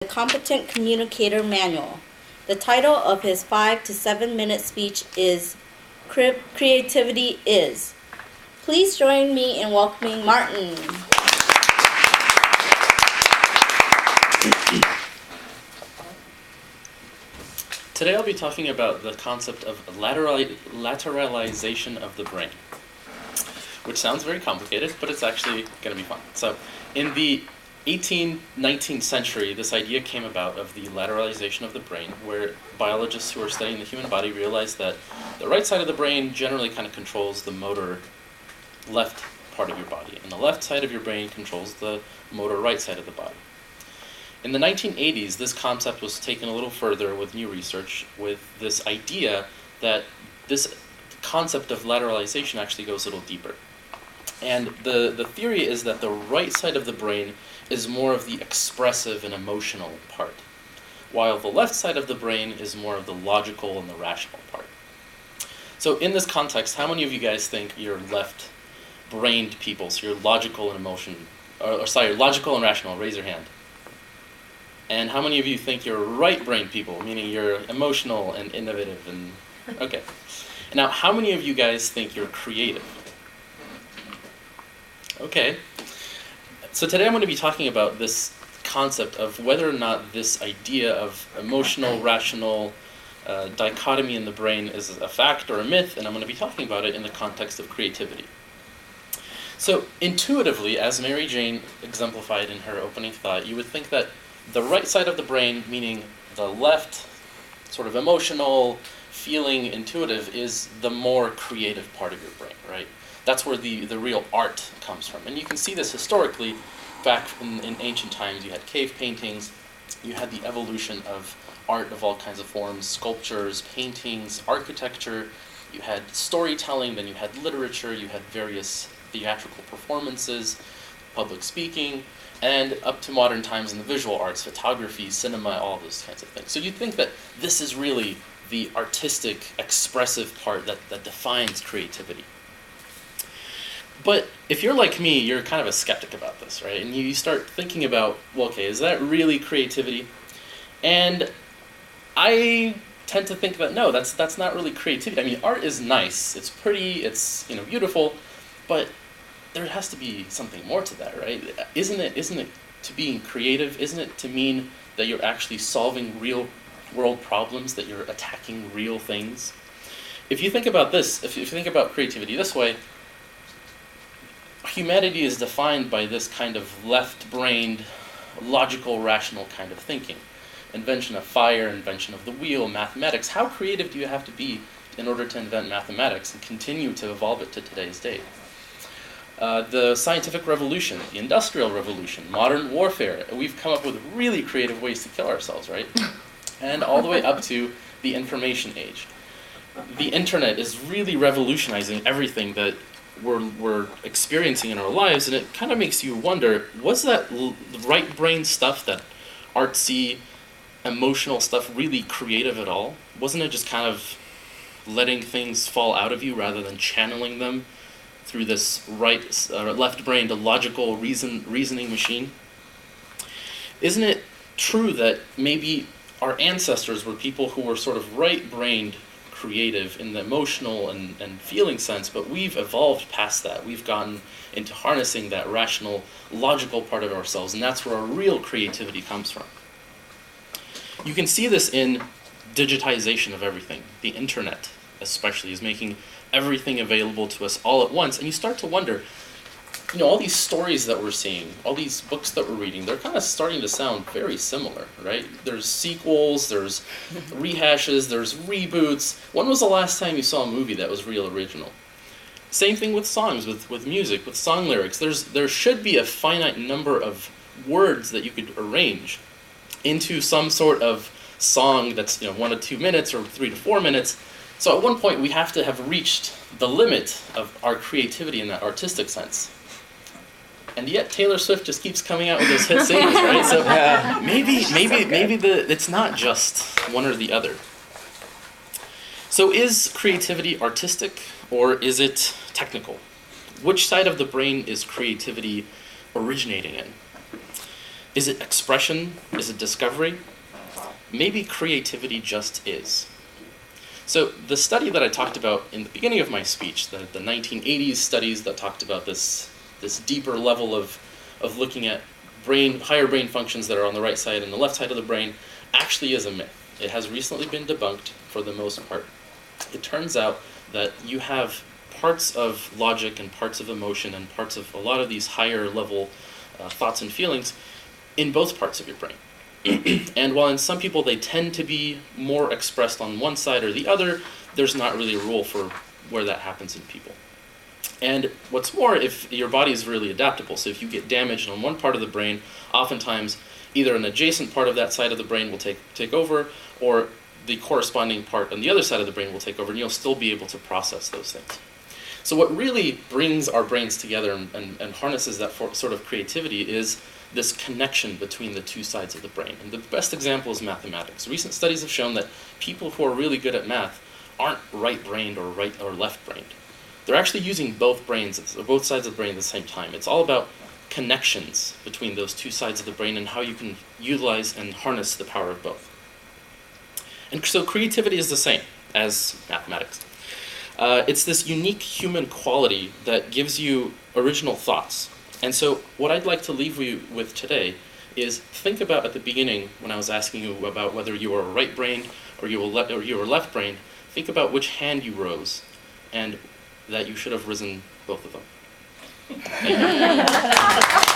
The Competent Communicator Manual. The title of his 5 to 7 minute speech is Creativity Is. Please join me in welcoming Martin. Today I'll be talking about the concept of lateralization of the brain, which sounds very complicated, but it's actually going to be fun. So, in the 18th, 19th century, this idea came about of the lateralization of the brain, where biologists who are studying the human body realized that the right side of the brain generally kind of controls the motor left part of your body, and the left side of your brain controls the motor right side of the body. In the 1980s, this concept was taken a little further with new research, with this idea that this concept of lateralization actually goes a little deeper. And the theory is that the right side of the brain is more of the expressive and emotional part, while the left side of the brain is more of the logical and the rational part. So in this context, how many of you guys think you're left-brained people, so you're logical and logical and rational? Raise your hand. And how many of you think you're right-brained people, meaning you're emotional and innovative and... Okay. Now, how many of you guys think you're creative? Okay. So today I'm going to be talking about this concept of whether or not this idea of emotional, rational dichotomy in the brain is a fact or a myth, and I'm going to be talking about it in the context of creativity. So intuitively, as Mary Jane exemplified in her opening thought, you would think that the right side of the brain, meaning the left, sort of emotional, feeling, intuitive, is the more creative part of your brain, right? That's where the real art comes from. And you can see this historically. Back in ancient times, you had cave paintings, you had the evolution of art of all kinds of forms, sculptures, paintings, architecture, you had storytelling, then you had literature, you had various theatrical performances, public speaking, and up to modern times in the visual arts, photography, cinema, all those kinds of things. So you'd think that this is really the artistic, expressive part that defines creativity. But if you're like me, you're kind of a skeptic about this, right? And you start thinking about, well, okay, is that really creativity? And I tend to think that no, that's not really creativity. I mean, art is nice, it's pretty, it's beautiful, but there has to be something more to that, right? Isn't it to being creative? Isn't it to mean that you're actually solving real world problems, that you're attacking real things? If you think about this, if you think about creativity this way, humanity is defined by this kind of left-brained, logical, rational kind of thinking. Invention of fire, invention of the wheel, mathematics. How creative do you have to be in order to invent mathematics and continue to evolve it to today's date? The scientific revolution, the industrial revolution, modern warfare. We've come up with really creative ways to kill ourselves, right? And all the way up to the information age. The internet is really revolutionizing everything that we're experiencing in our lives, and it kind of makes you wonder, was that right brain stuff, that artsy, emotional stuff, really creative at all? Wasn't it just kind of letting things fall out of you rather than channeling them through this left-brained, logical reasoning machine? Isn't it true that maybe our ancestors were people who were sort of right-brained, creative in the emotional and feeling sense, but we've evolved past that. We've gotten into harnessing that rational, logical part of ourselves, and that's where our real creativity comes from. You can see this in digitization of everything. The internet, especially, is making everything available to us all at once, and you start to wonder, all these stories that we're seeing, all these books that we're reading, they're kind of starting to sound very similar, right? There's sequels, there's rehashes, there's reboots. When was the last time you saw a movie that was real original? Same thing with songs, with music, with song lyrics. There should be a finite number of words that you could arrange into some sort of song that's 1 to 2 minutes or 3 to 4 minutes. So at one point we have to have reached the limit of our creativity in that artistic sense. And yet Taylor Swift just keeps coming out with those hit singles, right? So maybe it's not just one or the other. So is creativity artistic, or is it technical? Which side of the brain is creativity originating in? Is it expression? Is it discovery? Maybe creativity just is. So the study that I talked about in the beginning of my speech, the 1980s studies that talked about this deeper level of looking at higher brain functions that are on the right side and the left side of the brain, actually is a myth. It has recently been debunked for the most part. It turns out that you have parts of logic and parts of emotion and parts of a lot of these higher level thoughts and feelings in both parts of your brain. And while in some people they tend to be more expressed on one side or the other, there's not really a rule for where that happens in people. And what's more, if your body is really adaptable, so if you get damaged on one part of the brain, oftentimes either an adjacent part of that side of the brain will take over, or the corresponding part on the other side of the brain will take over, and you'll still be able to process those things. So what really brings our brains together and harnesses that sort of creativity is this connection between the two sides of the brain. And the best example is mathematics. Recent studies have shown that people who are really good at math aren't right-brained or right or left-brained. They're actually using both brains, or both sides of the brain at the same time. It's all about connections between those two sides of the brain and how you can utilize and harness the power of both. And so creativity is the same as mathematics. It's this unique human quality that gives you original thoughts. And so what I'd like to leave you with today is think about at the beginning when I was asking you about whether you were right-brained or you were left-brained, think about which hand you rose and that you should have risen both of them. Thank you.